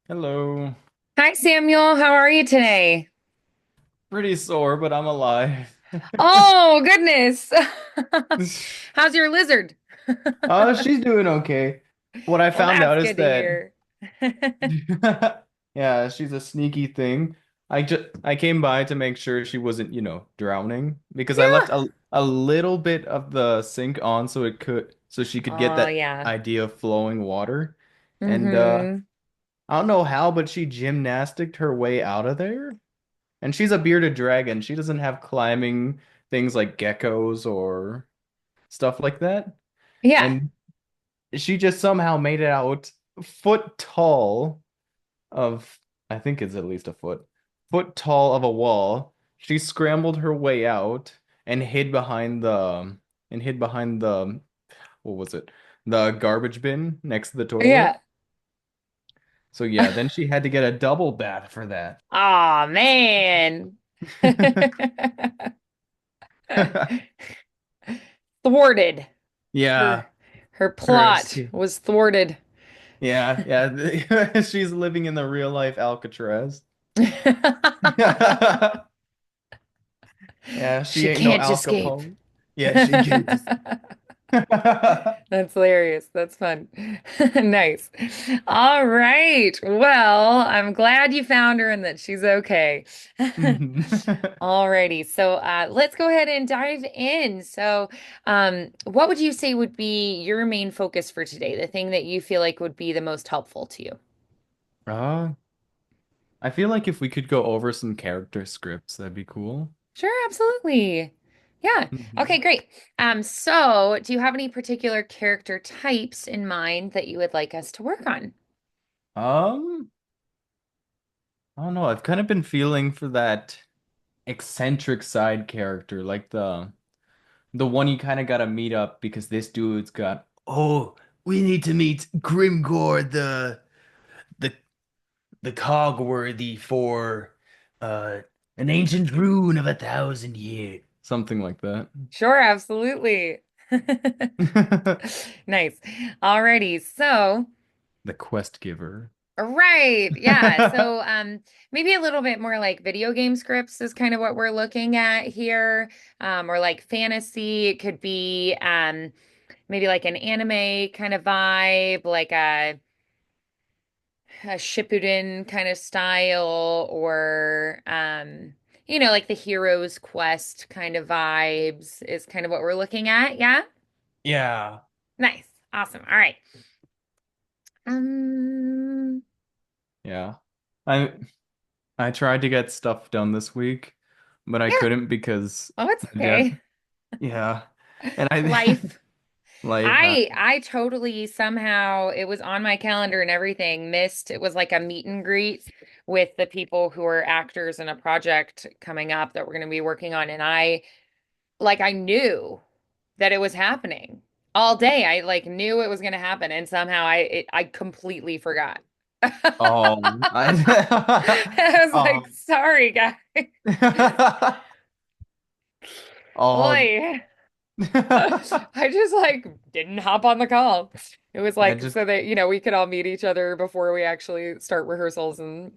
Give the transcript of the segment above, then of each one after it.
Hello. Hi, Samuel. How are you today? Pretty sore, but I'm alive. Oh, goodness. How's your lizard? She's doing okay. What I Well, found that's out is good to that, hear. yeah, she's a sneaky thing. I came by to make sure she wasn't, drowning because I left Yeah. a little bit of the sink on so she could get Oh, that yeah. idea of flowing water. And Mm-hmm. I don't know how, but she gymnasticked her way out of there. And she's a bearded dragon. She doesn't have climbing things like geckos or stuff like that. Yeah. And she just somehow made it out foot tall of, I think it's at least a foot tall of a wall. She scrambled her way out and hid behind the, what was it? The garbage bin next to the toilet. Yeah. So yeah, then she had to get a double bath for that. Oh, man. Thwarted. Yeah, Her her her plot was thwarted. Yeah, yeah. She's living in the real life Alcatraz. Yeah, she She ain't no can't Al escape. Capone. Yeah, she can't just. That's hilarious. That's fun. Nice. All right. Well, I'm glad you found her and that she's okay. Mhm. Alrighty. So let's go ahead and dive in. So, what would you say would be your main focus for today? The thing that you feel like would be the most helpful to you? Uh, I feel like if we could go over some character scripts, that'd be cool. Sure, absolutely. Yeah. Okay, Mhm. great. So do you have any particular character types in mind that you would like us to work on? Um, I don't know. I've kind of been feeling for that eccentric side character, like the one you kind of gotta meet up because this dude's got, oh, we need to meet Grimgor, the the cogworthy for uh an ancient rune of 1,000 years. Something like that. Sure, absolutely. Nice. Alrighty. So, The quest giver. right. Yeah. So, maybe a little bit more like video game scripts is kind of what we're looking at here. Or like fantasy. It could be, maybe like an anime kind of vibe, like a Shippuden kind of style, or, like the hero's quest kind of vibes is kind of what we're looking at. Yeah. Yeah. Nice. Awesome. All right. Um, Yeah. I I tried to get stuff done this week, but I yeah. couldn't because Oh, it's my dad, okay. yeah. And I Life. life I totally somehow it was on my calendar and everything, missed. It was like a meet and greet with the people who are actors in a project coming up that we're going to be working on. And I knew that it was happening all day. I like knew it was going to happen. And somehow I completely forgot. I I was like, um sorry, guys. oh Boy. I just like didn't hop on the call. It was I like just so that we could all meet each other before we actually start rehearsals and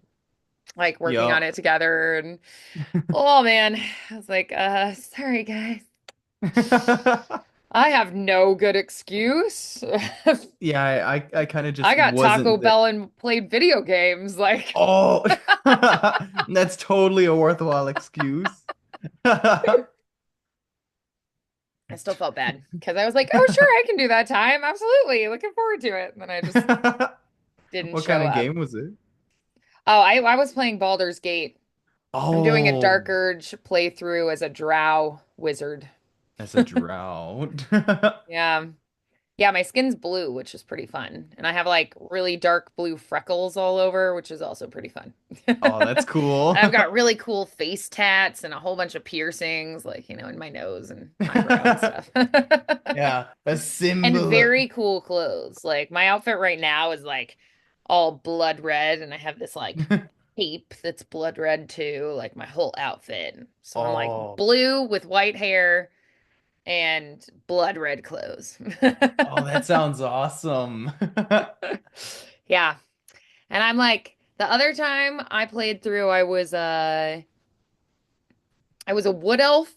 like working on yup. it together. And oh man, I was like, sorry guys. I have no good excuse. Yeah, I kind of I just got Taco wasn't there. Bell and played video games. Like Oh, that's totally a worthwhile excuse. I still felt bad because I was like, oh sure, I can do that time. Absolutely. Looking forward to it. And then I just didn't What kind show of up. game was it? Oh, I was playing Baldur's Gate. I'm doing a Oh, Dark Urge playthrough as a drow wizard. as a drought. Yeah. Yeah, my skin's blue, which is pretty fun. And I have like really dark blue freckles all over, which is also pretty fun. Oh, that's cool. I've got really cool face tats and a whole bunch of piercings, like, in my nose and eyebrow and stuff. Yeah, a And symbol. very cool clothes. Like my outfit right now is like all blood red, and I have this like cape that's blood red too, like my whole outfit. So I'm like Oh, blue with white hair and blood red clothes. oh, that sounds awesome. Yeah. And I'm like The other time I played through, I was a wood elf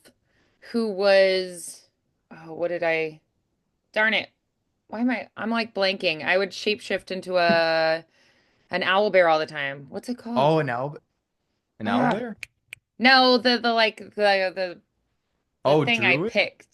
who was, oh, what did I, darn it. Why am I'm like blanking. I would shapeshift into a an owl bear all the time. What's it called? Oh, an owl Ah, bear? no, the like the Oh, thing I druid? picked.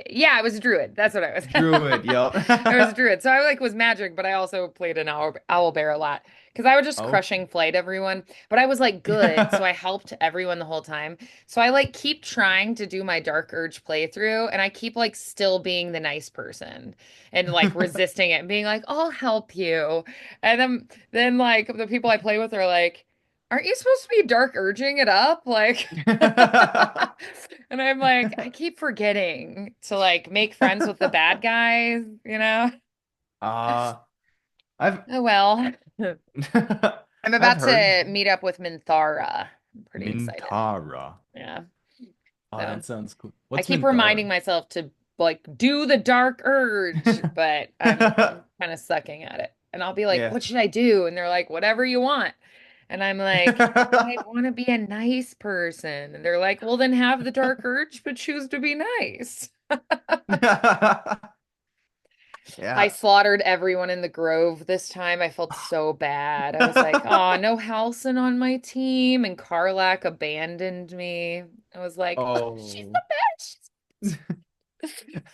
Yeah, I was a druid. That's what I was. Druid, yep. I was a druid. So I like was magic, but I also played an owl bear a lot because I would just Okay. crushing flight everyone. But I was like good, so I helped everyone the whole time. So I like keep trying to do my Dark Urge playthrough, and I keep like still being the nice person and like resisting it and being like, I'll help you. And then like the people I play with are like, aren't you supposed to be dark urging it up? Like, and I'm like, I keep forgetting to like make friends with the bad guys, you know? Uh, I've Oh well. I'm I've about heard to meet up with Minthara. I'm pretty excited. Mintara. Yeah. Oh, So that sounds cool. I What's keep reminding Minthara? myself to like do the dark urge, but I'm kind of sucking at it. And I'll be like, Yeah. what should I do? And they're like, whatever you want. And I'm like, I want to be a nice person. And they're like, well, then have the dark urge, but choose to be nice. I Yeah. slaughtered everyone in the Grove this time. I felt so bad. I was like, oh, no Halson on my team. And Karlach abandoned me. I was like, oh, she's Oh. the best.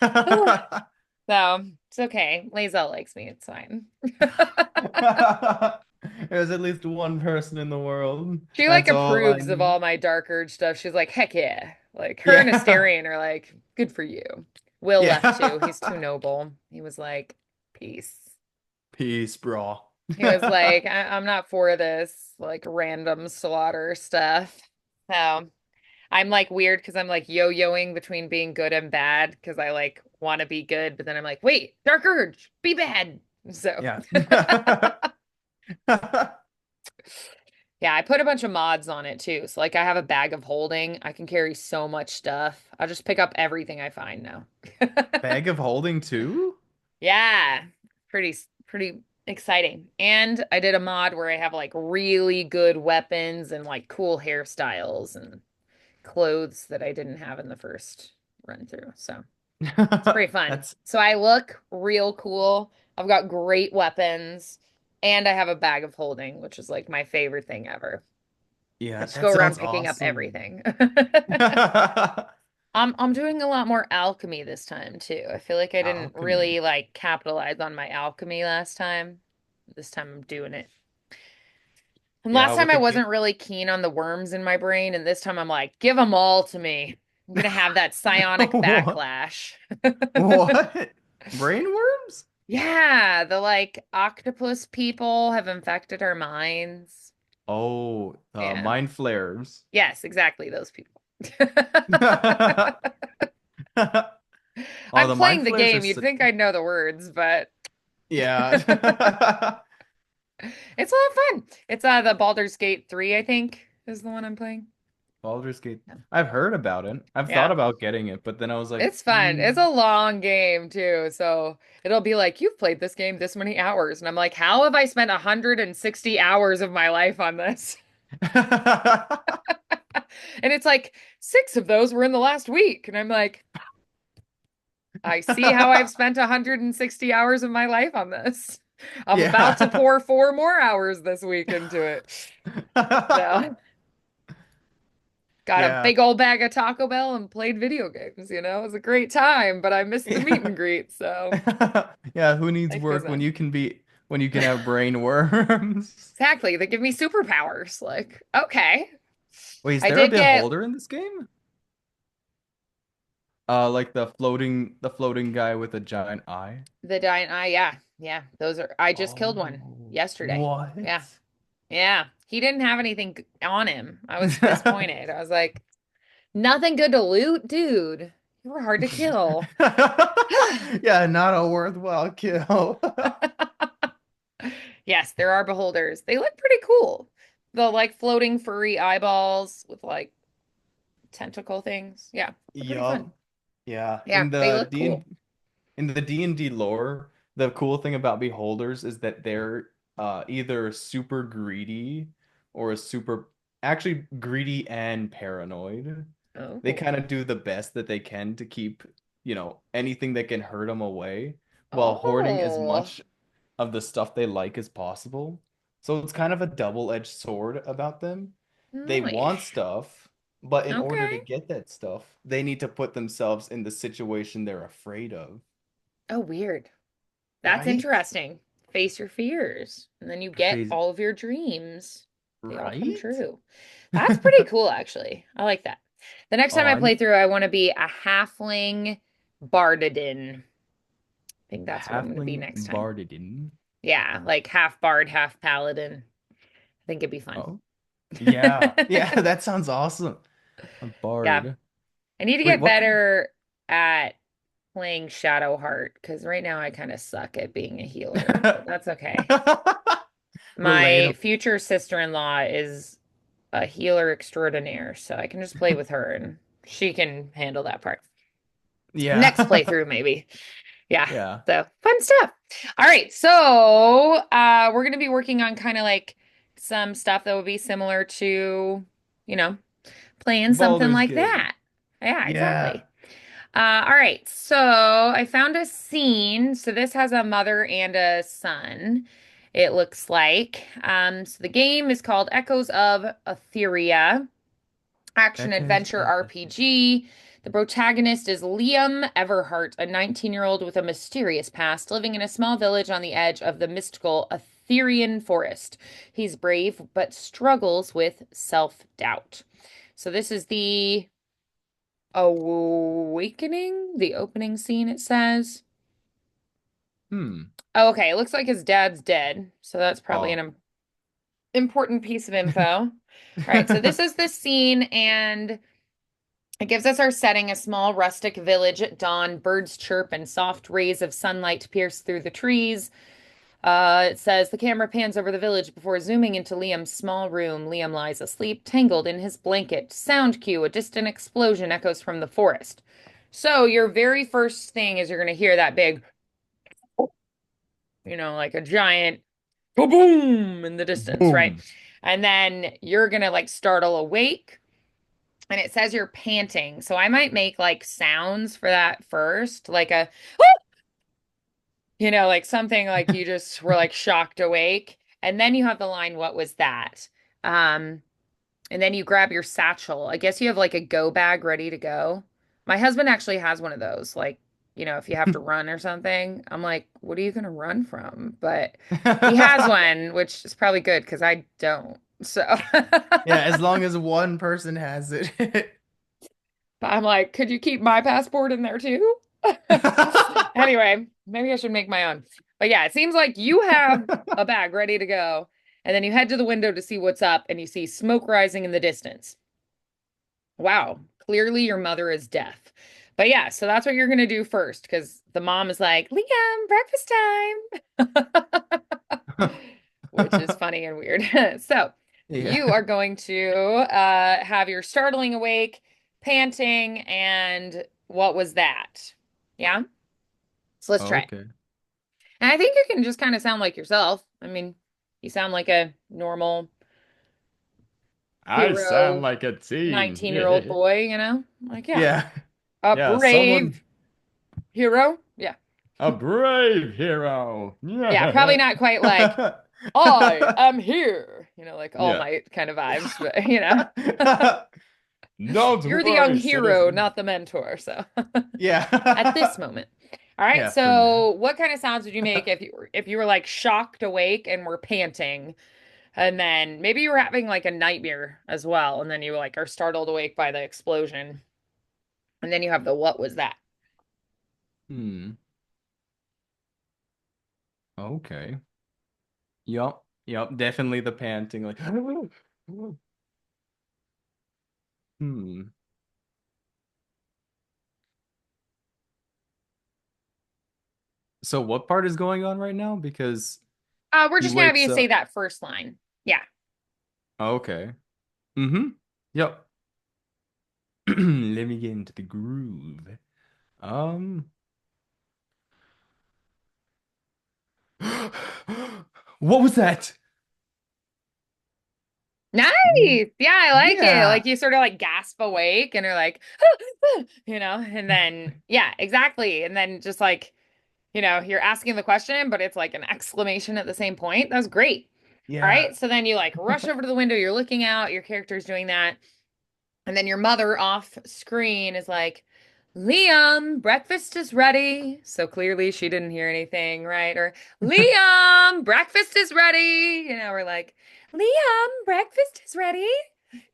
Ugh. So it's okay. Lae'zel likes me. It's fine. There's at least one person in the world. She like That's all I approves of need. all my Dark Urge stuff. She's like, heck yeah. Like her and Yeah. Astarion are like, good for you. Will left too. Yeah. He's too noble. He was like, peace. Peace, bro. He was like, I'm not for this like random slaughter stuff. So I'm like weird because I'm like yo-yoing between being good and bad because I like want to be good, but then I'm like, wait, Dark Urge, be bad. So Yeah. yeah, I put a bunch of mods on it too. So like I have a bag of holding. I can carry so much stuff. I'll just pick up everything I find now. Bag of holding too? Yeah, pretty exciting. And I did a mod where I have like really good weapons and like cool hairstyles and clothes that I didn't have in the first run through. So it's pretty fun. That's So I look real cool. I've got great weapons and I have a bag of holding, which is like my favorite thing ever. I yeah, just that go around sounds picking up awesome. everything. I'm doing a lot more alchemy this time too. I feel like I didn't Alchemy. really like capitalize on my alchemy last time. This time I'm doing it. And Yeah, last time with I the game. wasn't really keen on the worms in my brain, and this time I'm like, give them all to me. I'm gonna have that psionic What? backlash. What? Brainworms? Yeah, the like octopus people have infected our minds. Oh, Yeah. mind flares. Yes, exactly those people. Oh, I'm the mind playing the flares are game. You'd so, think I'd know the words, but yeah. it's a lot of fun. It's the Baldur's Gate 3, I think, is the one I'm playing. Baldur's Gate. Yeah. I've heard about it. I've thought Yeah. about getting it, but then I was like, It's fun. It's a long game too. So it'll be like, you've played this game this many hours. And I'm like, how have I spent 160 hours of my life on this? And it's like, six of those were in the last week. And I'm like, I see how I've spent 160 hours of my life on this. I'm about to Yeah. pour 4 more hours this week into it. So got a Yeah. big old bag of Taco Bell and played video games, you know? It was a great time, but I missed the meet Yeah. and greet, so Yeah, who needs life goes work on. when you can have brain worms? Exactly. They give me superpowers. Like, okay. Wait, is I there a did get beholder in this game? Like the floating guy with a giant eye. the giant eye. Yeah. Yeah. Those are, I just killed one Oh, yesterday. what? Yeah. Yeah. He didn't have anything on him. I was disappointed. I was like, nothing good to loot, dude. You were hard to kill. Yeah, not a worthwhile kill. Yes, there are beholders. They look pretty cool. The like floating furry eyeballs with like tentacle things. Yeah, they're pretty fun. Yup. Yeah. Yeah, they look cool. In the D&D lore, the cool thing about beholders is that they're either super greedy or a super actually greedy and paranoid. They Oh. kind of do the best that they can to keep, anything that can hurt them away while hoarding as Oh. much of the stuff they like as possible. So it's kind of a double-edged sword about them. They want Nice. stuff, but in order to Okay. get that stuff, they need to put themselves in the situation they're afraid of, Oh, weird. That's right? interesting. Face your fears, and then you get Phase, all of your dreams. They all come right? true. That's pretty cool, actually. I like that. The next time Oh, I play through, I want to be a halfling bardadin. I think that's what I'm going to be halfling next time. bardadin. Yeah, like half bard, half paladin. I think it'd be fun. Oh, yeah. Yeah, that sounds awesome. A Yeah, bard. I need to Wait, get what kind better at playing Shadowheart because right now I kind of suck at being a healer, but of that's okay. My relatable? future sister-in-law is a healer extraordinaire, so I can just play with her and she can handle that part. Next Yeah. playthrough, maybe. Yeah. Yeah. So fun stuff. All right. So we're gonna be working on kind of like some stuff that would be similar to, you know, playing something Baldur's like Gate. that. Yeah, Yeah. exactly. All right. So I found a scene. So this has a mother and a son, it looks like. So the game is called Echoes of Etheria, action Echoes adventure of RPG. The protagonist is Liam Everhart, a 19-year-old with a mysterious past, living in a small village on the edge of the mystical Etherian forest. He's brave but struggles with self-doubt. So this is the awakening, the opening scene, it says. Hmm. Oh, okay. It looks like his dad's dead. So that's probably Oh. an important piece of info. All right. So this is the scene, and it gives us our setting, a small rustic village at dawn. Birds chirp and soft rays of sunlight pierce through the trees. It says the camera pans over the village before zooming into Liam's small room. Liam lies asleep, tangled in his blanket. Sound cue, a distant explosion echoes from the forest. So your very first thing is you're going to hear that big, like a giant boom in the distance, right? Boom. And then you're going to like startle awake, and it says you're panting. So I might make like sounds for that first, like a, like something like you just were like shocked awake. And then you have the line, "What was that?" Um, and then you grab your satchel. I guess you have like a go bag ready to go. My husband actually has one of those, like, if you have to run or something. I'm like, what are you gonna run from? But he has one, which is probably good because I don't. So, Yeah, but as long as one person has it. I'm like, could you keep my passport in there too? Anyway, maybe I should make my own. But yeah, it seems like you have a bag ready to go. And then you head to the window to see what's up, and you see smoke rising in the distance. Wow, clearly your mother is deaf. But yeah, so that's what you're going to do first because the mom is like, Liam, breakfast time, which is funny and weird. So Yeah. you are going to have your startling awake, panting, and what was that? Yeah. So let's try it. Okay. And I think you can just kind of sound like yourself. I mean, you sound like a normal I sound hero like a teen. 19-year-old boy, Like, yeah, Yeah. a Yeah, someone brave hero. Yeah. a brave hero. Yeah, probably Yeah. not quite like, I am here, like All Yeah. Might kind of vibes, but Don't you're the young worry, hero, citizen. not the mentor. So at this Yeah. moment. All right. Yeah, for now. So what kind of sounds would you make if you were like shocked awake and were panting? And then maybe you were having like a nightmare as well, and then you like are startled awake by the explosion. And then you have the what was that? Hmm. Okay. Yup. Yup. Definitely the panting. Like, hmm. So what part is going on right now? Because We're he just gonna have wakes you say up. that first line. Yeah. Okay. Mm-hmm. Yep. Let me get into the groove. Um. What was that? Mm, Nice. Yeah, I like it. yeah. Like you sort of like gasp awake and are like, and then yeah, exactly. And then just like, you're asking the question, but it's like an exclamation at the same point. That was great. All Yeah. right. So then you like rush over to the window, you're looking out, your character's doing that. And then your mother off screen is like, Liam, breakfast is ready. So clearly she didn't hear anything, right? Or Liam, breakfast is ready. We're like, Liam, breakfast is ready.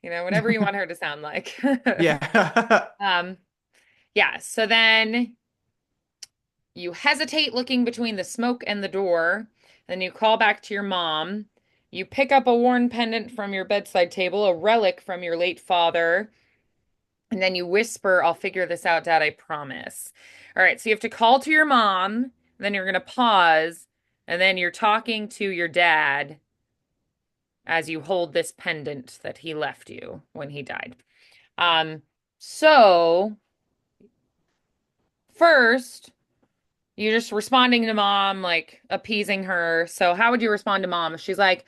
Whatever you want her to sound like. Yeah. Um, yeah. So then you hesitate looking between the smoke and the door. Then you call back to your mom. You pick up a worn pendant from your bedside table, a relic from your late father. And then you whisper, I'll figure this out, Dad, I promise. All right, so you have to call to your mom, then you're going to pause, and then you're talking to your dad as you hold this pendant that he left you when he died. Um, so first, you're just responding to mom, like appeasing her. So how would you respond to mom if she's like,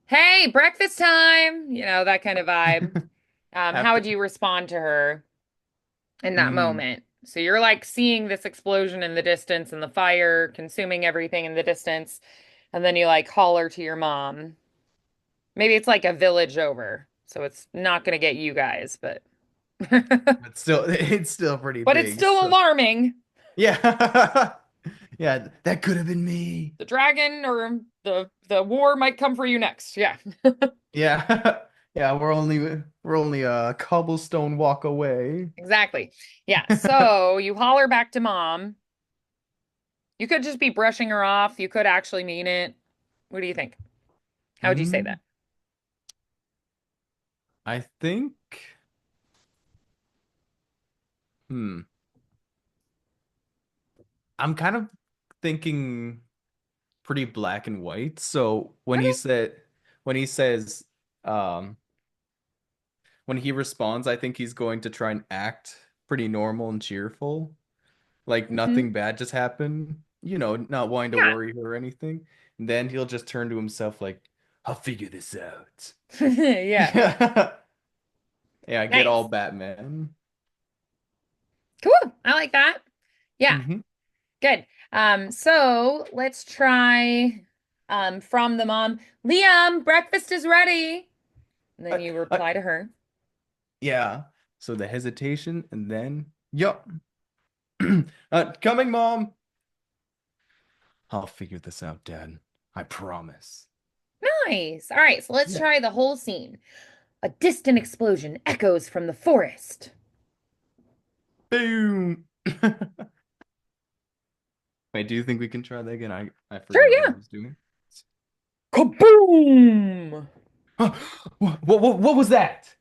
"Hey, breakfast time," that kind of vibe. How would After. you respond to her in that Mm, moment? So you're like seeing this explosion in the distance and the fire consuming everything in the distance, and then you like holler to your mom. Maybe it's like a village over, so it's not gonna get you guys, but but still, it's still pretty but it's big. still So alarming. yeah. Yeah, that could have been me. The dragon or the war might come for you next. Yeah. Yeah. Yeah, we're only a cobblestone walk away. Exactly. Yeah. So you holler back to mom. You could just be brushing her off. You could actually mean it. What do you think? How would you say Mm, that? I think, hmm, I'm kind of thinking pretty black and white. So Okay. when he says, um, when he responds, I think he's going to try and act pretty normal and cheerful, like Mhm. nothing bad just happened, not wanting to Yeah. worry her or anything. And then he'll just turn to himself like, I'll figure this out. Yeah. Yeah, get all Nice. Batman. Cool. I like that. Yeah. Hmm. Good. So let's try from the mom, Liam, breakfast is ready. And then Uh, you uh, reply to her. yeah. So the hesitation and then, yup. Coming, Mom. I'll figure this out, Dad. I promise. Nice. All right, so let's Yeah. try the whole scene. A distant explosion echoes from the forest. Boom. Wait, do you think we can try that again? I Sure, forgot what I yeah. was doing. Kaboom! What was that?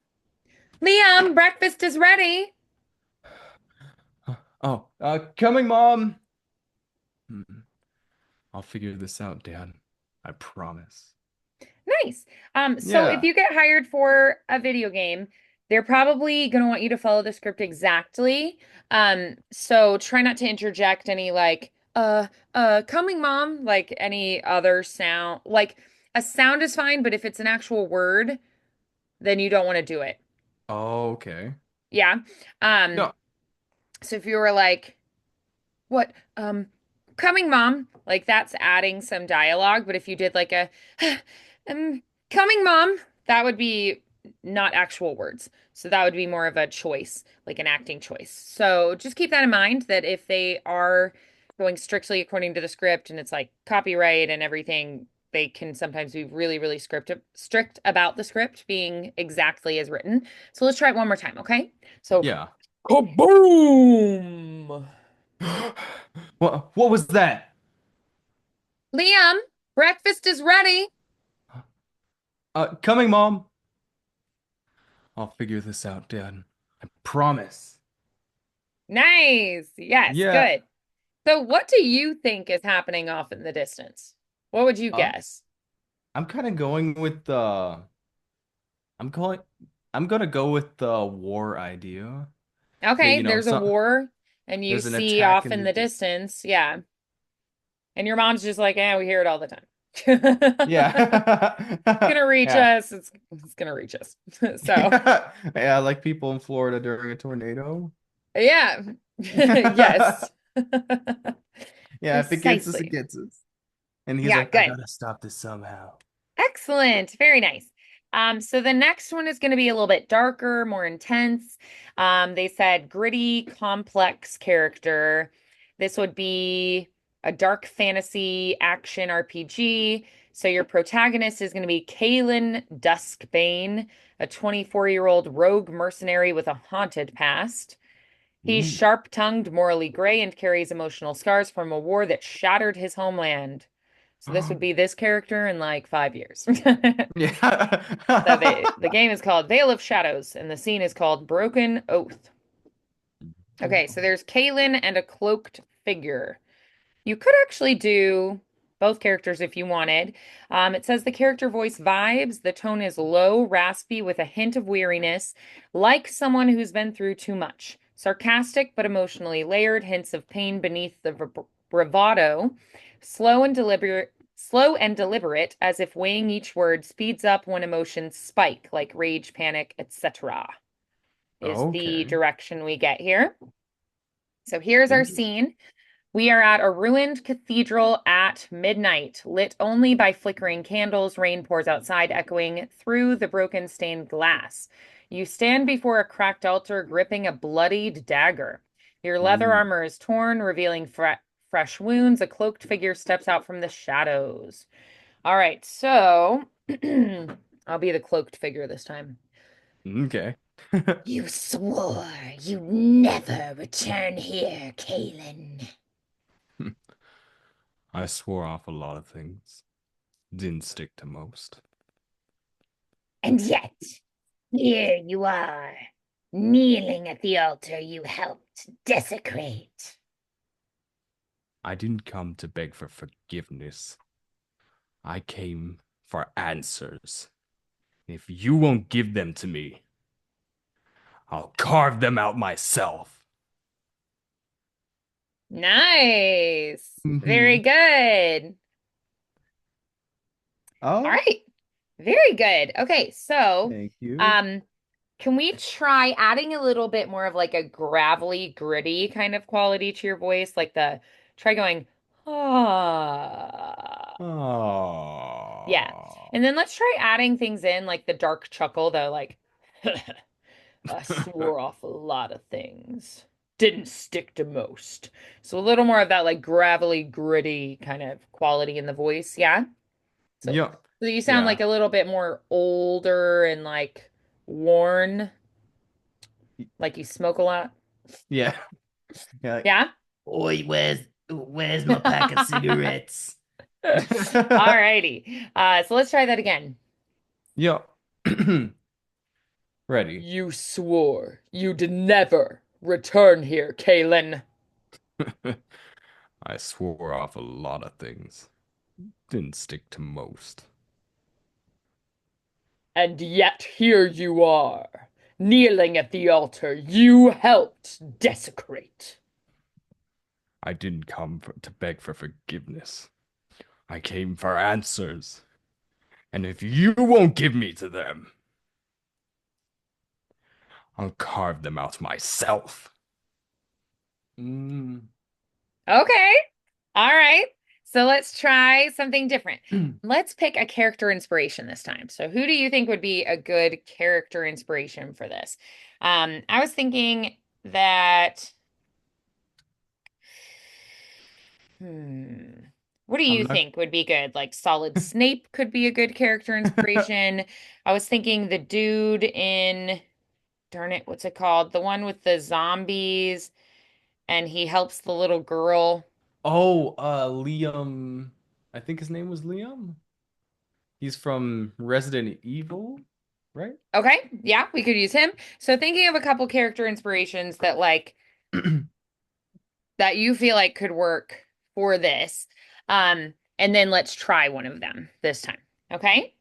Liam, breakfast is ready. Oh, coming, Mom. Hmm, I'll figure this out, Dad. I promise. Nice. So if Yeah. you get hired for a video game, they're probably going to want you to follow the script exactly. So try not to interject any like coming mom, like any other sound. Like a sound is fine, but if it's an actual word, then you don't want to do it. Oh, okay. Yeah. Um, No. so if you were like, what, coming mom, like that's adding some dialogue, but if you did like a um coming mom, that would be not actual words. So that would be more of a choice, like an acting choice. So just keep that in mind that if they are going strictly according to the script and it's like copyright and everything, they can sometimes be really, really strict about the script being exactly as written. So let's try it one more time, okay? So Yeah. kaboom! What was that? Liam, breakfast is ready. Coming, Mom. I'll figure this out, Dad. I promise. Nice. Yes, Yeah. good. So, what do you think is happening off in the distance? What would you Um, guess? I'm kind of going with the I'm calling I'm gonna go with the war idea. That, Okay, there's a war and you there's an see attack off in in the the distance. distance. Yeah. And your mom's just like, yeah, we hear it all the time. Yeah. Gonna reach Yeah. us. It's gonna reach us. So, Yeah, like people in Florida during a tornado. yeah. Yes. Yeah, if it gets us, it Precisely. gets us. And he's Yeah, like, I good. gotta stop this somehow. Excellent. Very nice. So the next one is going to be a little bit darker, more intense. They said gritty, complex character. This would be a dark fantasy action RPG. So your protagonist is going to be Kaelin Duskbane, a 24-year-old rogue mercenary with a haunted past. He's Ooh. sharp-tongued, morally gray, and carries emotional scars from a war that shattered his homeland. So this would be this character in like 5 years. So Yeah. the game is called Veil of Shadows, and the scene is called Broken Oath. Okay, so there's Kaylin and a cloaked figure. You could actually do both characters if you wanted. It says the character voice vibes. The tone is low, raspy, with a hint of weariness, like someone who's been through too much. Sarcastic but emotionally layered, hints of pain beneath the bravado. Slow and deliberate, as if weighing each word speeds up when emotions spike, like rage, panic, etc. Is the Okay. direction we get here. So here's our Interesting. scene. We are at a ruined cathedral at midnight, lit only by flickering candles. Rain pours outside, echoing through the broken stained glass. You stand before a cracked altar, gripping a bloodied dagger. Your leather Ooh. armor is torn, revealing fresh wounds. A cloaked figure steps out from the shadows. All right, so I'll be the cloaked figure this time. Okay. You swore you'd never return here, Kaelin. I swore off a lot of things. Didn't stick to most. And yet, here you are, kneeling at the altar you helped desecrate. I didn't come to beg for forgiveness. I came for answers. If you won't give them to me, I'll carve them out myself. Nice. Very Hmm. good. All Oh, right. Very good. Okay, so thank you. um can we try adding a little bit more of like a gravelly, gritty kind of quality to your voice? Like the try going, ah. Yeah. Oh. And then let's try adding things in like the dark chuckle, though, like I swore off a lot of things. Didn't stick to most. So a little more of that like gravelly, gritty kind of quality in the voice. Yeah. So, Yeah. so you sound Yeah. like a little bit more older and like worn, like you smoke a lot. Yeah. Yeah. Yeah. Oi, where's my pack of cigarettes? Alrighty. So let's try that again. Yeah. Ready. You swore you'd never return here, Kaylin. I swore off a lot of things. Didn't stick to most. And yet here you are, kneeling at the altar you helped desecrate. I didn't come to beg for forgiveness. I came for answers. And if you won't give me to them, I'll carve them out myself. Mm. Okay. All right. So let's try something different. Let's pick a character inspiration this time. So who do you think would be a good character inspiration for this? I was thinking that, hmm, what do I'm you not. think would be good? Like Solid Snape could be a good character inspiration. I was thinking the dude in, darn it, what's it called? The one with the zombies and he helps the little girl. Oh, Liam. I think his name was Liam. He's from Resident Evil, right? Okay, yeah, we could use him. So thinking of a couple character inspirations that like that you feel like could work for this. And then let's try one of them this time. Okay?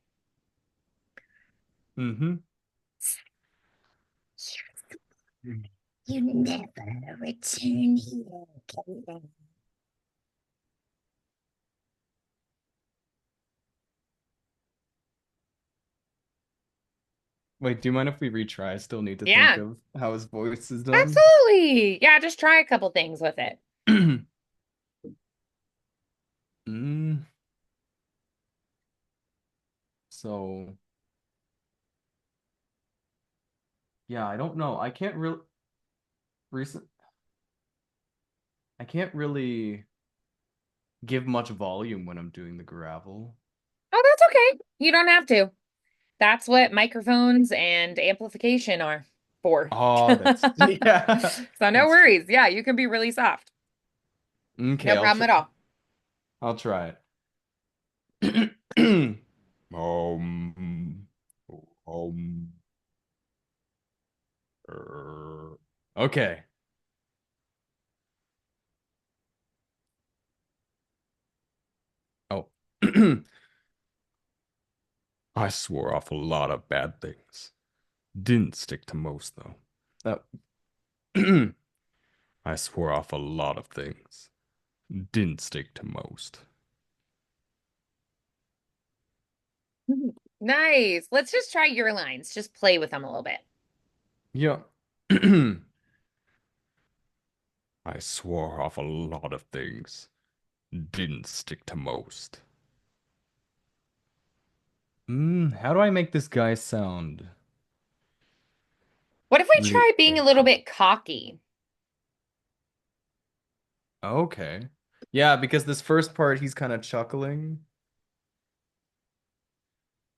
Mm-hmm. You never return here, Kaden. Wait, do you mind if we retry? I still need to think Yeah, of how his voice is done. absolutely. Yeah, just try a couple things with it. Mm, so yeah, I don't know. Recent I can't really give much volume when I'm doing the gravel. Oh, that's okay. You don't have to. That's what microphones and amplification are for. Oh, that's yeah. So no That's true. worries. Yeah, you can be really soft. Okay, No problem at all. I'll try it. Um, um, okay. Oh. I swore off a lot of bad things. Didn't stick to most, though. I swore off a lot of things. Didn't stick to most. Nice. Let's just try your lines. Just play with them a little bit. Yeah. I swore off a lot of things. Didn't stick to most. How do I make this guy sound What if we really try being a little edgy? bit cocky? Okay. Yeah, because this first part he's kind of chuckling.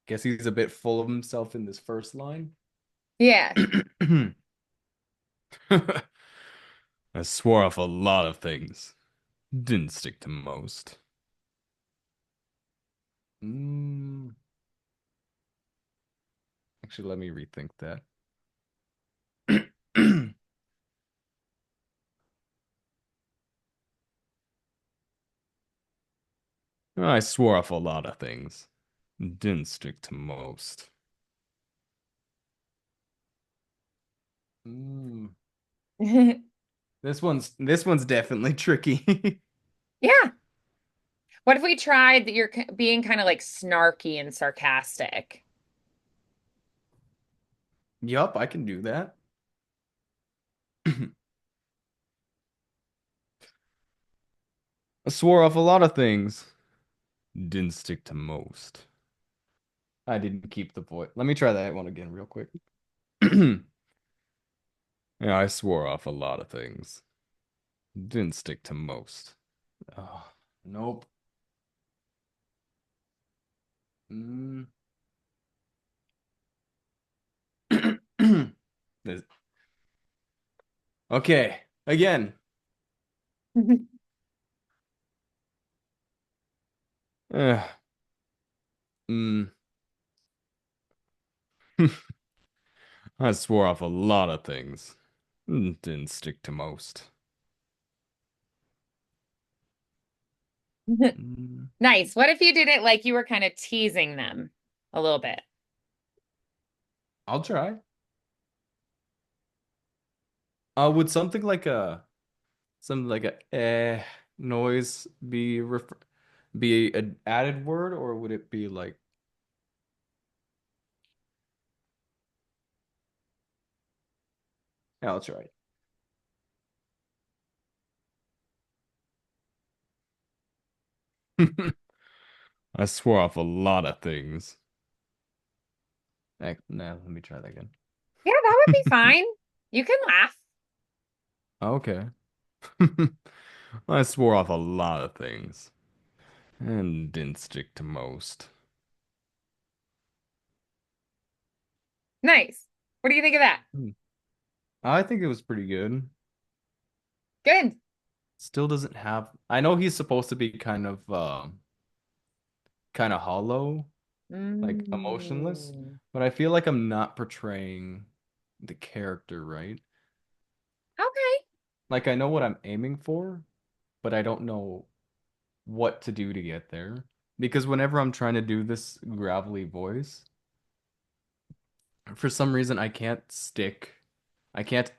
Guess he's a bit full of himself in this first line. Yeah. I swore off a lot of things. Didn't stick to most. Mm, actually, let me rethink that. I swore off a lot of things. Didn't stick to most. Mm, this one's definitely tricky. Yeah. What if we tried that you're being kind of like snarky and sarcastic? Yup, I can do that. I swore off a lot of things. Didn't stick to most. I didn't keep the voice. Let me try that one again real quick. Yeah, I swore off a lot of things. Didn't stick to most. Oh, nope. Mm. This- Okay, again. Ugh. Mm. I swore off a lot of things. Didn't stick to most. Mm. Nice. What if you did it like you were kind of teasing them a little bit? I'll try. Would something like a noise be an added word, or would it be like, yeah, I'll try it. I swore off a lot of things. Nah, let me try that again. Yeah, that would be fine. You can laugh. Okay. I swore off a lot of things and didn't stick to most. Nice. What do you think of that? Hmm. I think it was pretty good. Good. Still doesn't have. I know he's supposed to be kind of hollow, like emotionless, Mm. but I feel like I'm not portraying the character right. Okay. Like I know what I'm aiming for, but I don't know what to do to get there. Because whenever I'm trying to do this gravelly voice, for some reason I can't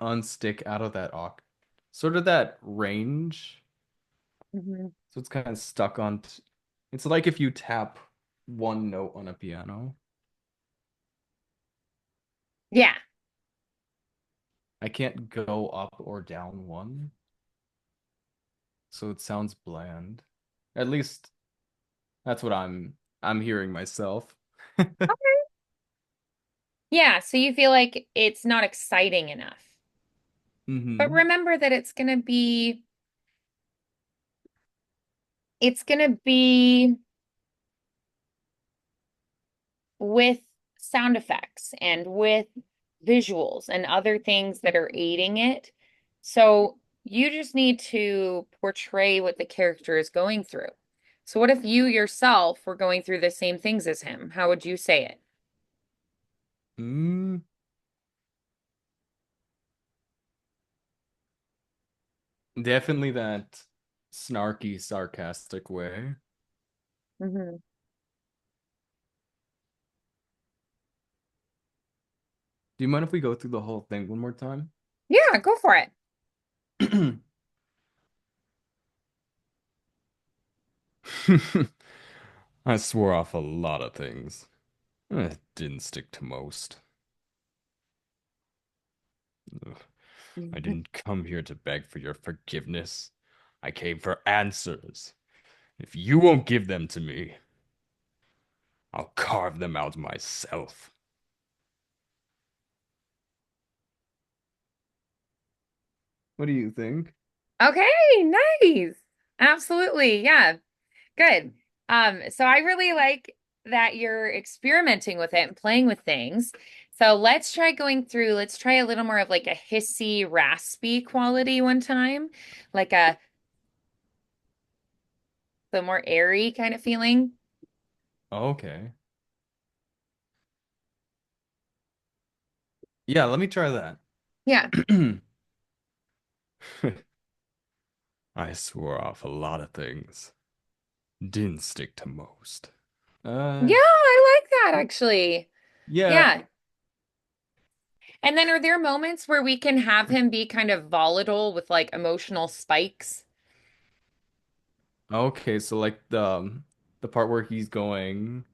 unstick out of that sort of that range. Mhm. So it's kind of stuck on it's like if you tap one note on a piano. Yeah. I can't go up or down one, so it sounds bland. At least that's what I'm hearing myself. Yeah, so you feel like it's not exciting enough. But Hmm. remember that it's going to be with sound effects and with visuals and other things that are aiding it. So you just need to portray what the character is going through. So what if you yourself were going through the same things as him? How would you say it? Mm, definitely that snarky, sarcastic way. Hmm. Do you mind if we go through the whole thing one more time? Yeah, go for it. I swore off a lot of things. It didn't stick to most. Ugh, I didn't come here to beg for your forgiveness. I came for answers. If you won't give them to me, I'll carve them out myself. What do you think? Okay, nice. Absolutely. Yeah. Good. So I really like that you're experimenting with it and playing with things. So let's try going through, let's try a little more of like a hissy, raspy quality one time, like a the more airy kind of feeling. Okay. Yeah, let me try that. Yeah. I swore off a lot of things. Didn't stick to most. Uh, Yeah, I like that actually. yeah. Yeah. And then are there moments where we can have him be kind of volatile with like emotional spikes? Okay, so like the part where he's going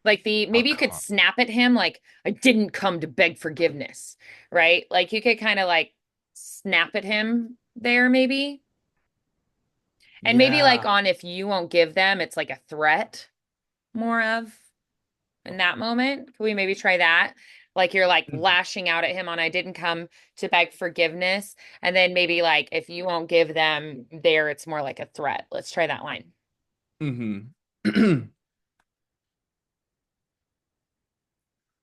Like the a maybe you could car. snap at him like I didn't come to beg forgiveness, right? Like you could kind of like snap at him there maybe. And maybe like Yeah. on if you won't give them, it's like a threat more of in that moment. Could we maybe try that? Like you're like lashing out at him on I didn't come to beg forgiveness. And then maybe like if you won't give them there, it's more like a threat. Let's try that line. Hmm.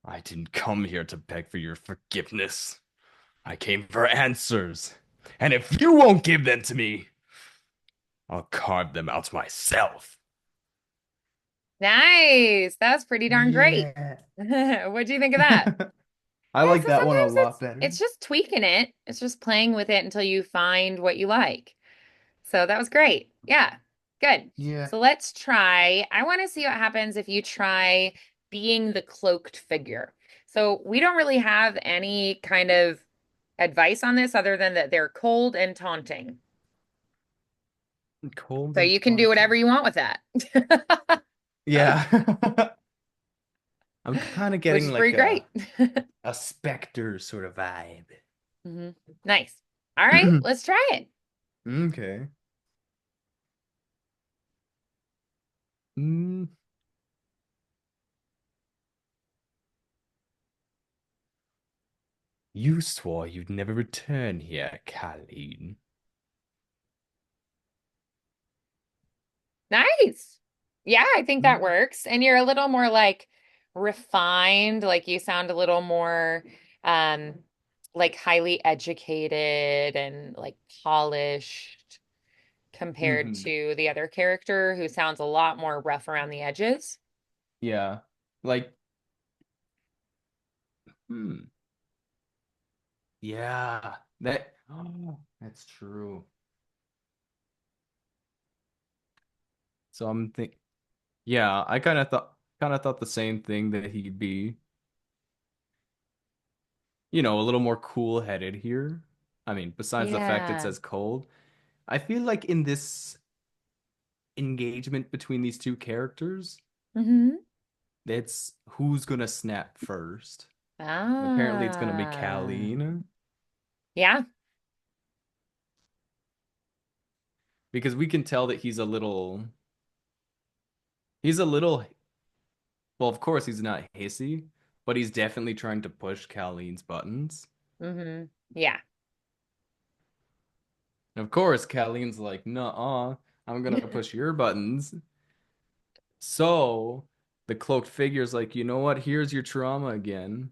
I didn't come here to beg for your forgiveness. I came for answers. And if you won't give them to me, I'll carve them out myself. Nice. That was pretty darn great. Yeah. What do you think of that? I Yeah, like so that one a sometimes lot it's better. just tweaking it. It's just playing with it until you find what you like. So that was great. Yeah. Good. Yeah. So let's try. I want to see what happens if you try being the cloaked figure. So we don't really have any kind of advice on this other than that they're cold and taunting. Cold So and you can do whatever taunting. you want with that, Yeah. I'm kind of which getting is like pretty great. a specter sort of vibe. Hmm. Nice. All right, let's try it. Okay. Mm, you swore you'd never return here, Colleen. Nice. Yeah, I think that Mm, works. And you're a little more like refined, like you sound a little more um like highly educated and like polished compared hmm. to the other character who sounds a lot more rough around the edges. Yeah. Like, hmm. Yeah. That, oh, that's true. So I'm think yeah, I kind of thought the same thing that he'd be, a little more cool-headed here. I mean, besides the fact it Yeah. says cold, I feel like in this engagement between these two characters, Hmm. it's who's gonna snap first. Apparently it's gonna be Ah, Colleen yeah. because we can tell that he's a little well, of course he's not hissy, but he's definitely trying to push Colleen's buttons. Mm-hmm. Yeah. And of course, Colleen's like, "Nuh-uh, I'm gonna push your buttons." So the cloaked figure's like, you know what? Here's your trauma again.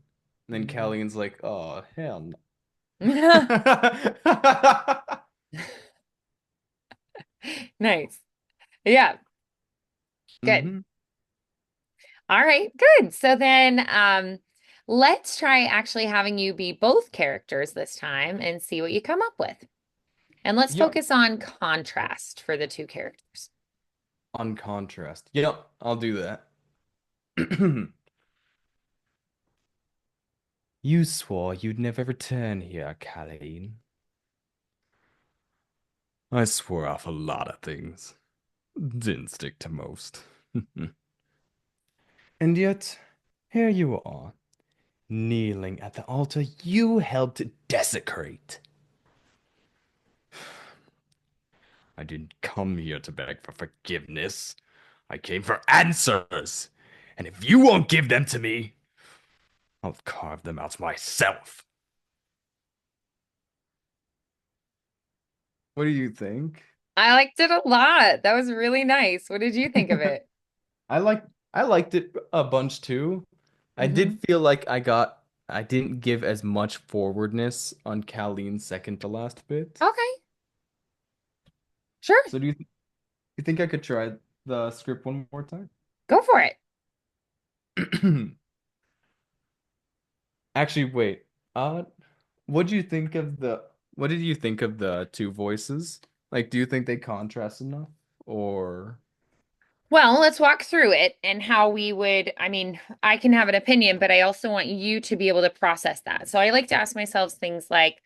And then Mhm. Colleen's like, oh hell no. Nice. Yeah, good. Hmm. All right, good. So then let's try actually having you be both characters this time and see what you come up with. And let's Yep. focus on contrast for the two characters. On contrast. Yep, I'll do that. You swore you'd never return here, Colleen. I swore off a lot of things. Didn't stick to most. And yet, here you are, kneeling at the altar you helped desecrate. I didn't come here to beg for forgiveness. I came for answers. And if you won't give them to me, I'll carve them out myself. What do you think? I liked it a lot. That was really nice. What did you think of it? I like I liked it a bunch too. I did Hmm. feel like I didn't give as much forwardness on Colleen's second to last bit. Okay, sure. So you think I could try the script one more time? Go for it. Actually, wait. Uh, what do you think of what did you think of the two voices? Like, do you think they contrast enough? Or Well, let's walk through it and how we would. I mean, I can have an opinion, but I also want you to be able to process that. So I like to ask myself things like,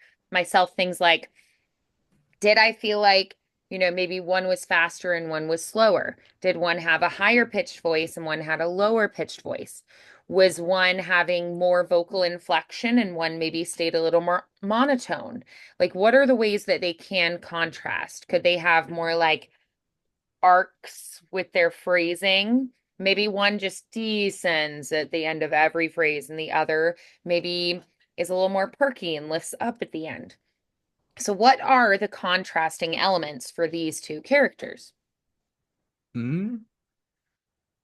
did I feel like, maybe one was faster and one was slower? Did one have a higher pitched voice and one had a lower pitched voice? Was one having more vocal inflection and one maybe stayed a little more monotone? Like, what are the ways that they can contrast? Could they have more like arcs with their phrasing? Maybe one just descends at the end of every phrase, and the other maybe is a little more perky and lifts up at the end. So, what are the contrasting elements for these two characters? hmm,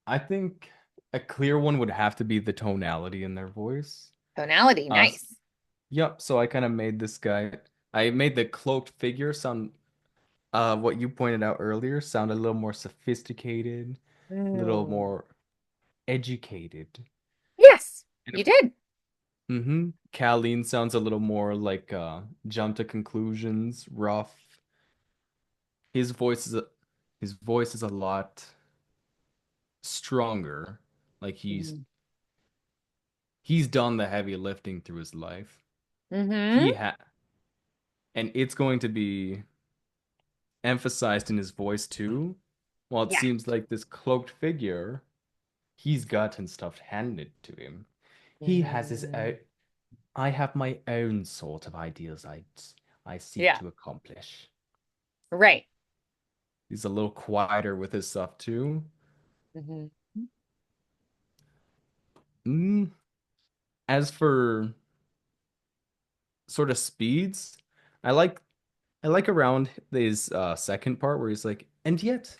I think a clear one would have to be the tonality in their voice. Tonality, Uh, nice. yep. So I kind of made this guy. I made the cloaked figure sound. What you pointed out earlier sound a little more sophisticated, a little Mm. more educated. Yes, And you did. mm-hmm. Colleen sounds a little more like jump to conclusions, rough. His voice is a, his voice is a lot stronger. Like he's done the heavy lifting through his life. Mm-hmm. He ha and it's going to be emphasized in his voice too. While it Yeah. seems like this cloaked figure, he's gotten stuff handed to him. He has his Mm. own. I have my own sort of ideas I seek Yeah. to accomplish. Right. He's a little quieter with his stuff too. Mm-hmm. Mm. As for sort of speeds, I like I like around his second part where he's like, and yet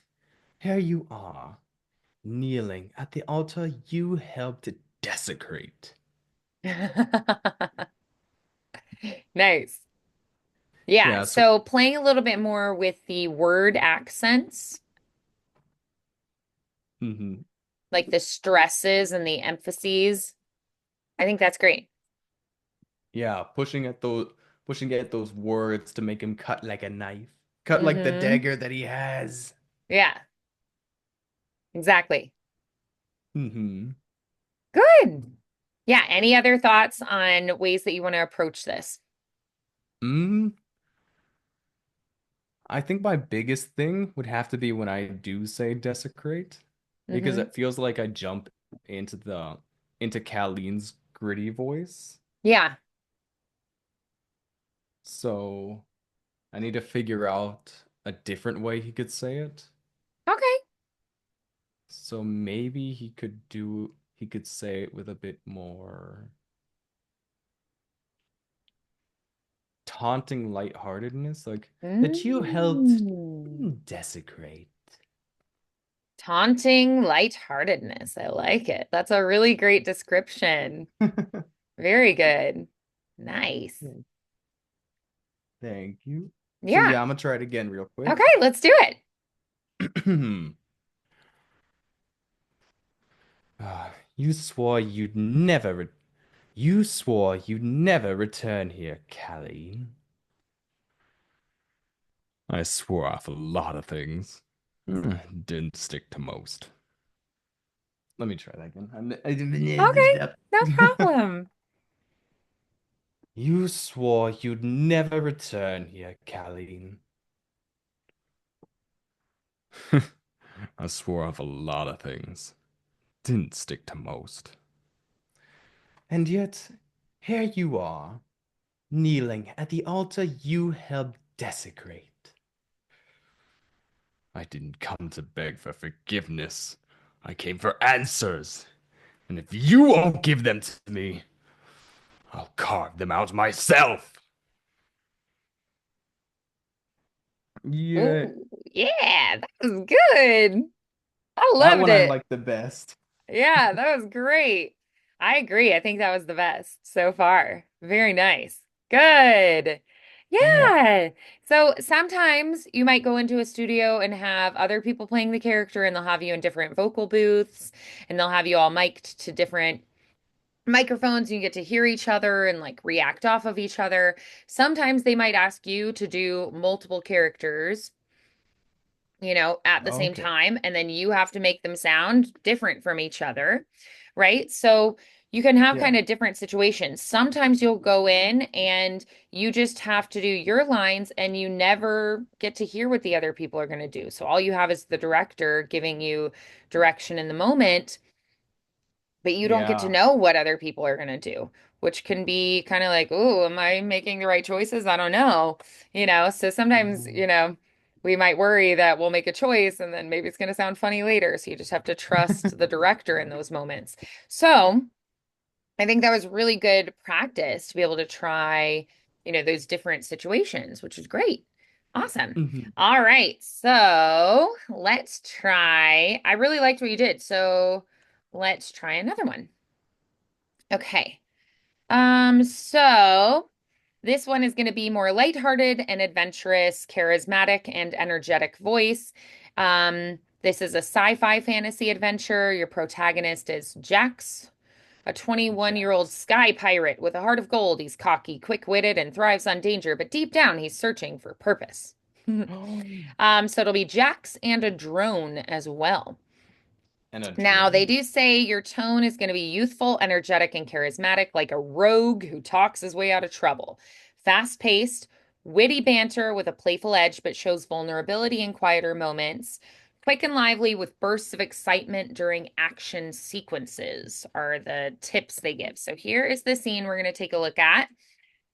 here you are, kneeling at the altar you helped desecrate. Nice. Yeah. Yeah, so So playing a little bit more with the word accents, mhm. like the stresses and the emphases. I think that's great. Yeah, pushing at those words to make him cut like a knife. Cut like the Mm-hmm. dagger that he has. Yeah, exactly. Hmm. Good. Yeah. Any other thoughts on ways that you want to approach this? Mm, I think my biggest thing would have to be when I do say desecrate, because Mm-hmm. it feels like I jump into Colleen's gritty voice. Yeah. So I need to figure out a different way he could say it. Okay. So maybe he could say it with a bit more taunting lightheartedness, like that you helped Mm. desecrate. Taunting lightheartedness. I like it. That's a really great description. Very good. Nice. Thank you. So Yeah. yeah, I'm gonna try it again real quick. Okay, let's do it. You swore you'd never return here, Callie. I swore off a lot of things. Didn't stick to most. Let me try that again. Okay, no problem. You swore you'd never return here, Callie. I swore off a lot of things. Didn't stick to most. And yet, here you are, kneeling at the altar you helped desecrate. I didn't come to beg for forgiveness. I came for answers. And if you won't give them to me, I'll carve them out myself. Yeah, Ooh, yeah, that was good. I that loved one I it. like the best. Yeah, that was great. I agree. I think that was the best so far. Very nice. Good. Yeah. Yeah. So sometimes you might go into a studio and have other people playing the character, and they'll have you in different vocal booths, and they'll have you all mic'd to different microphones. And you get to hear each other and like react off of each other. Sometimes they might ask you to do multiple characters, at the same Okay. time, and then you have to make them sound different from each other, right? So you can have Yeah. kind of different situations. Sometimes you'll go in and you just have to do your lines and you never get to hear what the other people are going to do. So all you have is the director giving you direction in the moment, but you don't get to Yeah. know what other people are going to do, which can be kind of like, oh, am I making the right choices? I don't know. So sometimes, Ooh. we might worry that we'll make a choice and then maybe it's going to sound funny later. So you just have to trust the director in those moments. So I think that was really good practice to be able to try, those different situations, which is great. Awesome. Mhm. All right. So let's try. I really liked what you did. So let's try another one. Okay. So this one is going to be more lighthearted and adventurous, charismatic and energetic voice. This is a sci-fi fantasy adventure. Your protagonist is Jax, a 21-year-old Jax. sky pirate with a heart of gold. He's cocky, quick-witted, and thrives on danger, but deep down, he's searching for purpose. So it'll be Jax and a drone as well. And a Now, they drone. do say your tone is going to be youthful, energetic, and charismatic, like a rogue who talks his way out of trouble. Fast paced, witty banter with a playful edge, but shows vulnerability in quieter moments. Quick and lively with bursts of excitement during action sequences are the tips they give. So here is the scene we're going to take a look at.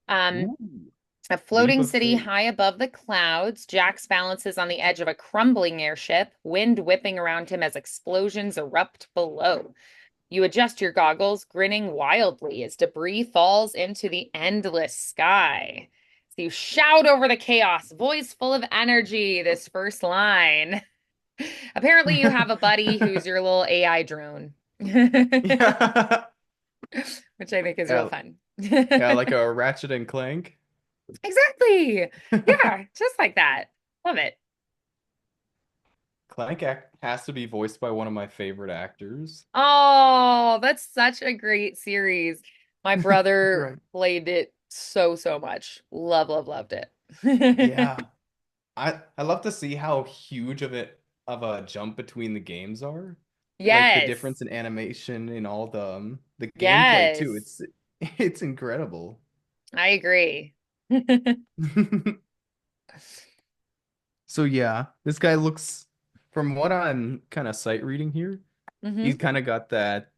Um, Ooh. a Leap floating of city faith. high above the clouds, Jax balances on the edge of a crumbling airship, wind whipping around him as explosions erupt below. You adjust your goggles, grinning wildly as debris falls into the endless sky. So you shout over the chaos, voice full of energy, this first line. Apparently, you have a buddy who's your little AI drone, which Yeah. I think is real Yeah. fun. Yeah, like a Ratchet and Clank. Exactly. Yeah, just like that. Love it. Has to be voiced by one of my favorite actors. Oh, that's such a great series. My brother Right. played it so much. Loved it. Yeah. I love to see how huge of a jump between the games are. Like the Yes. difference in animation and all the gameplay too. Yes. It's incredible. I agree. So yeah, this guy looks, from what I'm kind of sight reading here, he's hmm kind of got that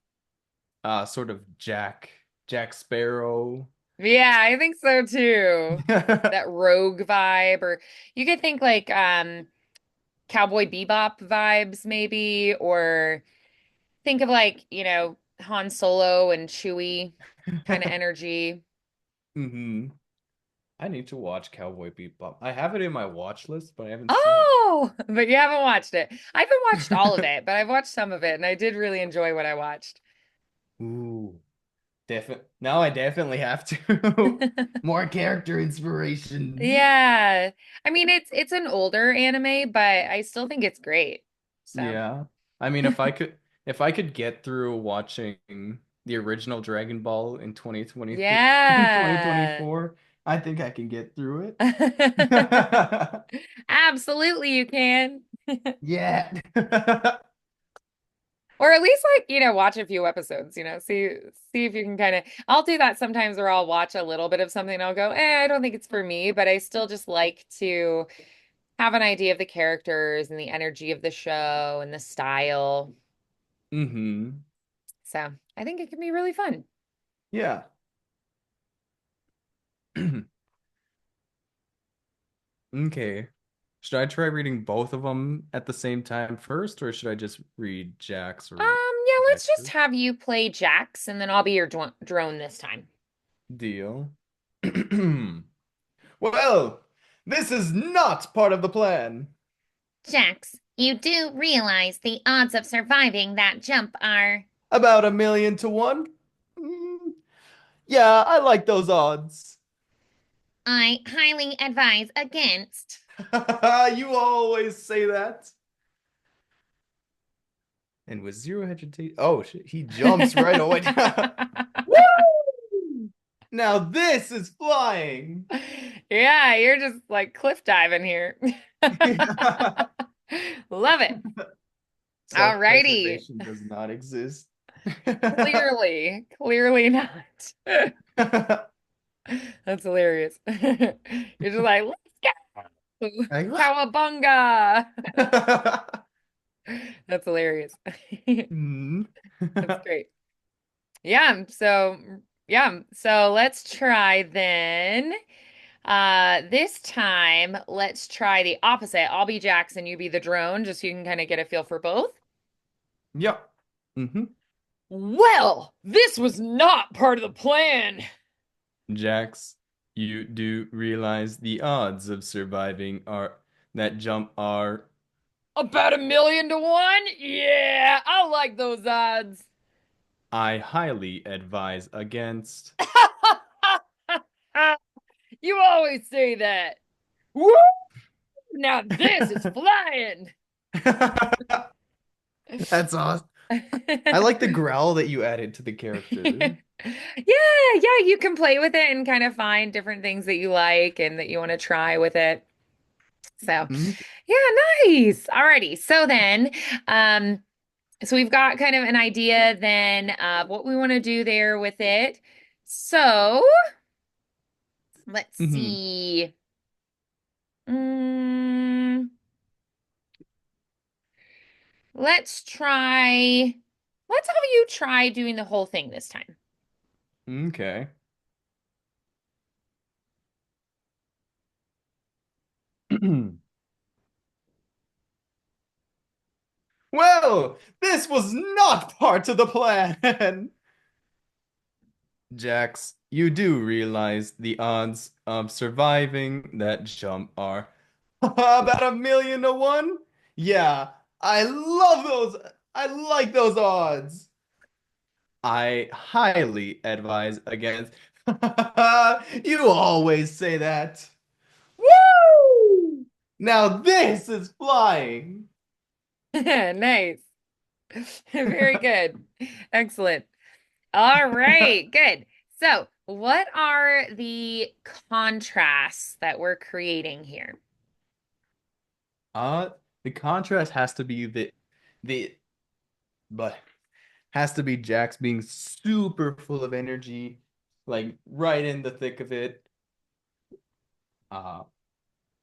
sort of Jack. Jack Sparrow. Yeah, I think so too. That rogue vibe, or you could think like Cowboy Bebop vibes maybe, or think of like, Han Solo and Chewie kind of energy. hmm I need to watch Cowboy Bebop. I have it in my watch list, but I haven't seen Oh, but you haven't watched it. I haven't watched all of it. it, but I've watched some of it and I did really enjoy what I watched. Ooh, now I definitely have to. More character inspirations. Yeah. I mean, it's an older anime, but I still think it's great. So, Yeah. I mean, if I could get through watching the original Dragon Ball in 2023 in yeah. 2024, I think I can get through it. Absolutely you can. Yeah. Or at least like, watch a few episodes, see if you can kind of I'll do that sometimes where I'll watch a little bit of something and I'll go, I don't think it's for me, but I still just like to have an idea of the characters and the energy of the show and the style. hmm So, I think it can be really fun. Yeah. Okay. Should I try reading both of them at the same time first, or should I just read Jack's or Yeah, let's just Dexter? have you play Jax and then I'll be your drone this time. Deal. Well, this is not part of the plan. Jax, you do realize the odds of surviving that jump are. About 1,000,000 to 1. Mm, yeah, I like those odds. I highly advise against. You always say that. And with zero hesitation, oh shit, he jumps right away. Woo! Now this is flying. Yeah, you're just like cliff diving here. Love it. Alrighty. Self-preservation does not exist. Clearly not. That's hilarious. You're just like, let's go. Like, Cowabunga. That's hilarious. hmm. That's great. Yeah, so let's try then. This time let's try the opposite. I'll be Jackson, you be the drone, just so you can kind of get a feel for both. Yep. Well, this was not part of the plan. Jax, you do realize the odds of surviving are that jump are About 1,000,000 to 1? Yeah, I like those odds. I highly advise against. You always say that. Woo! Now this is flying. That's awesome. I like the growl that you added to the character. Yeah, you can play with it and kind of find different things that you like and that you want to try with it. So, Mhm. yeah, nice. Alrighty. So then, um, so we've got kind of an idea then of what we want to do there with it. So, let's Mhm. see. Mm, let's try, let's have you try doing the whole thing this time. Okay. Well, this was not part of the plan. Jax, you do realize the odds of surviving that jump are about 1,000,000 to 1? Yeah, I love those. I like those odds. I highly advise against. You always say that. Woo! Now this is flying. Nice. Very good. Excellent. All right, good. So, what are the contrasts that we're creating here? Uh, the contrast has to be the but has to be Jax being super full of energy, like right in the thick of it. Uh,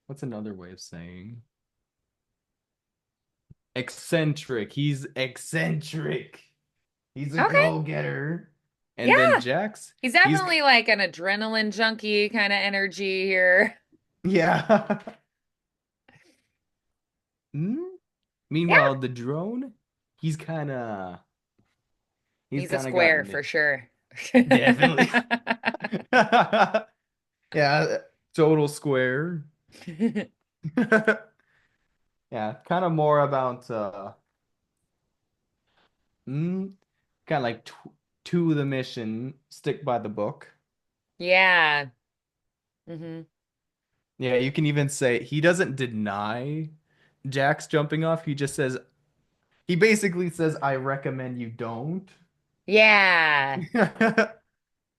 what's another way of saying eccentric? He's eccentric. He's a Okay. go-getter. And then Yeah, Jax, he's he's definitely like an adrenaline junkie kind of energy here. yeah. Hmm? Yeah, Meanwhile, the drone, he's kind of he's he's a kind of got square me. for sure. Definitely. Yeah, total square. Yeah, kind of more about mm, kind of like to the mission, stick by the book. Yeah. Hmm. Yeah, you can even say he doesn't deny Jax jumping off. He just says he basically says, "I recommend you don't." Yeah.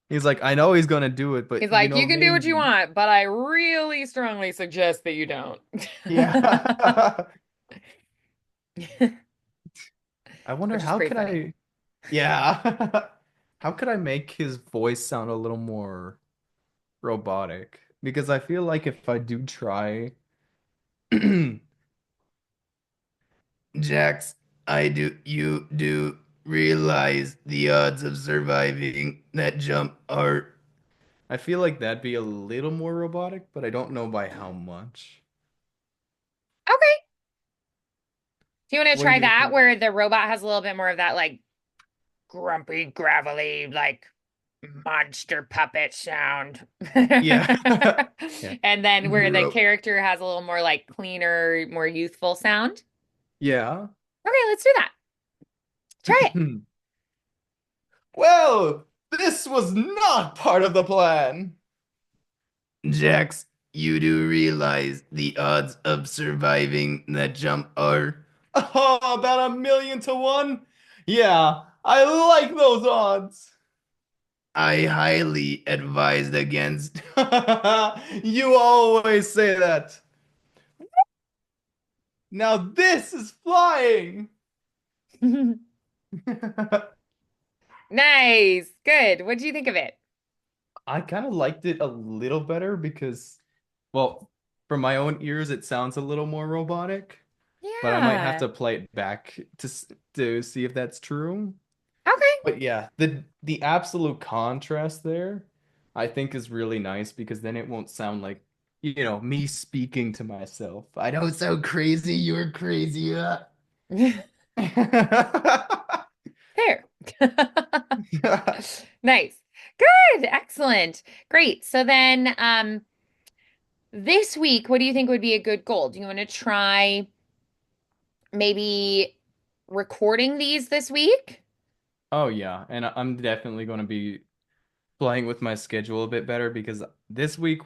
He's like, I know he's gonna do it, He's but like, you can do what you maybe. want, but I really strongly suggest that you don't. Yeah. I wonder Which is how pretty could funny. I, yeah. How could I make his voice sound a little more robotic? Because I feel like if I do try, Jax, you do realize the odds of surviving that jump are. I feel like that'd be a little more robotic, but I don't know by how much. Okay. Do you want to What do try you that think? where the robot has a little bit more of that like grumpy, gravelly, like monster puppet sound? Yeah. Yeah. And then where the Ro- character has a little more like cleaner, more youthful sound? Yeah. Okay, let's do that. Try it. Well, this was not part of the plan. Jax, you do realize the odds of surviving that jump are about 1,000,000 to 1? Yeah, I like those odds. I highly advised against. You always say that. Now this is flying. Nice. Good. What do you think of it? I kind of liked it a little better because, well, for my own ears, it sounds a little more robotic, but I might have Yeah. to play it back to see if that's true. Okay. But yeah, the absolute contrast there, I think is really nice because then it won't sound like, me speaking to myself. I know it's so crazy, you're crazy. There. Nice. Good. Excellent. Great. So then, this week, what do you think would be a good goal? Do you want to try maybe recording these this week? Oh yeah, and I'm definitely going to be playing with my schedule a bit better because this week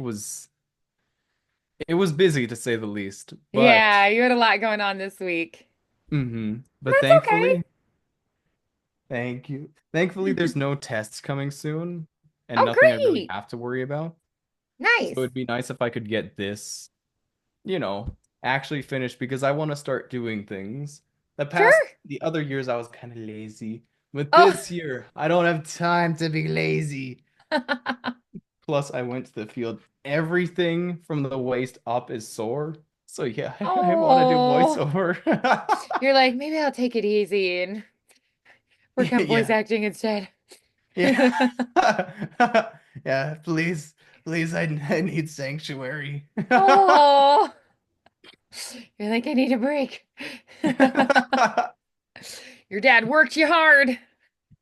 it was busy to say the least. But Yeah, you had a lot going on this week. but That's okay. thank you. Thankfully there's no tests coming soon and Oh, nothing I really great. have to worry about. So Nice. it'd be nice if I could get this, you know, actually finished because I want to start doing things. Sure. The other years I was kind of lazy, but Oh. this year I don't have time to be lazy. Plus, I went to the field. Everything from the waist up is sore. So yeah, I want to do Oh. voiceover. You're like, maybe I'll take it easy and work on voice Yeah, acting instead. yeah, yeah. Please, please, I need sanctuary. Oh, you're like, I need a break. Your dad worked you hard.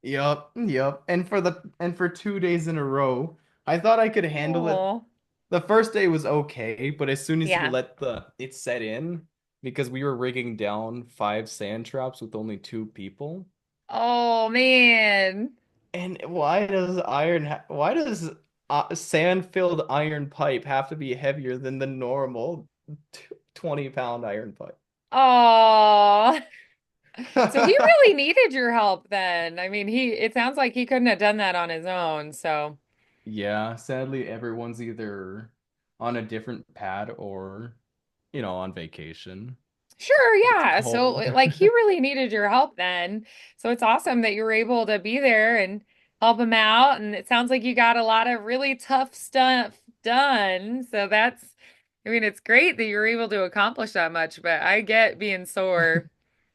Yup, yup. And for 2 days in a row, I thought I could handle it. Oh, The first day was okay, but as soon as you yeah. let the it set in, because we were rigging down 5 sand traps with only 2 people. Oh, man. And why does sand-filled iron pipe have to be heavier than the normal 20-pound iron pipe? Oh, so he really needed your help then. I mean, it sounds like he couldn't have done that on his own. So, Yeah, sadly everyone's either on a different pad or, on vacation. sure, It's yeah. So, cold. like, he really needed your help then. So, it's awesome that you were able to be there and help him out. And it sounds like you got a lot of really tough stuff done. So, I mean, it's great that you were able to accomplish that much, but I get being sore.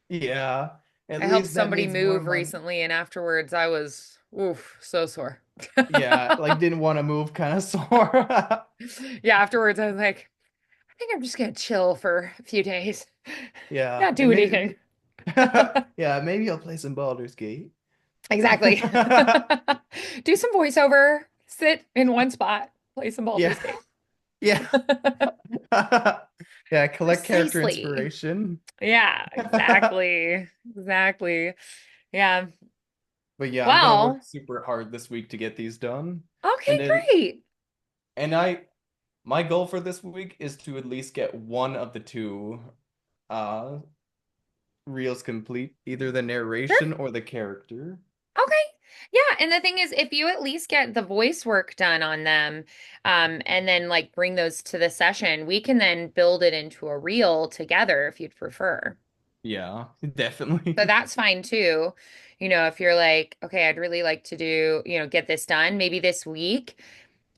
Yeah, at I helped least that somebody means more move money. recently, and afterwards I was Oof, so sore. Yeah, like didn't want to move, kind of sore. Yeah, afterwards I was like, I think I'm just gonna chill for a few days. Yeah, Not and do maybe anything. yeah, maybe I'll play some Baldur's Gate. Exactly. Do some voiceover, sit in one spot, play some Yeah, Baldur's Gate. yeah. Yeah, collect character Precisely. inspiration. Yeah, exactly. Exactly. Yeah. But yeah, I'm gonna work Well, super hard this week to get these done. okay, And then great. and my goal for this week is to at least get one of the two uh reels complete, either the Sure. narration or the character. Okay. Yeah, and the thing is, if you at least get the voice work done on them, and then like bring those to the session, we can then build it into a reel together if you'd prefer. Yeah, So definitely. that's fine too. If you're like, okay, I'd really like to do, get this done, maybe this week.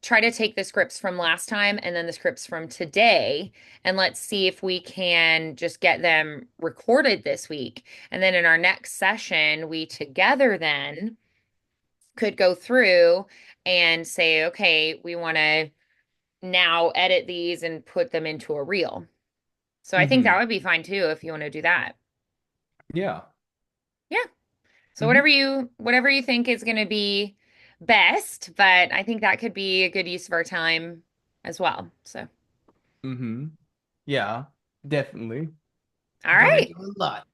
Try to take the scripts from last time and then the scripts from today, and let's see if we can just get them recorded this week. And then in our next session, we together then could go through and say, okay, we want to now edit these and put them into a reel. So I think that Hmm. would be fine too if you want to do that. Yeah. Yeah. So Hmm. whatever you think is going to be best, but I think that could be a good use of our time as well. So, Hmm. Yeah, definitely. all Gonna right. do a lot.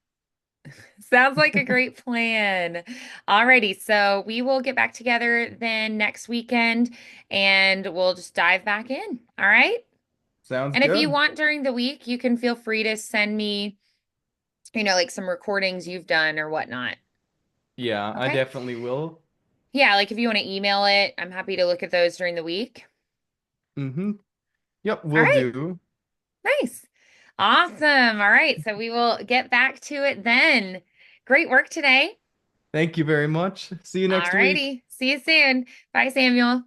Sounds like a great plan. Alrighty, so we will get back together then next weekend and we'll just dive back in. All right. Sounds And if you good. want during the week, you can feel free to send me, like some recordings you've done or whatnot. Yeah, I Okay. definitely will. Yeah, like if you want to email it, I'm happy to look at those during the week. Hmm. Yep, All will right. do. Nice. Awesome. All right. So we will get back to it then. Great work today. Thank you very much. See you All next week. righty. See you soon. Bye, Samuel.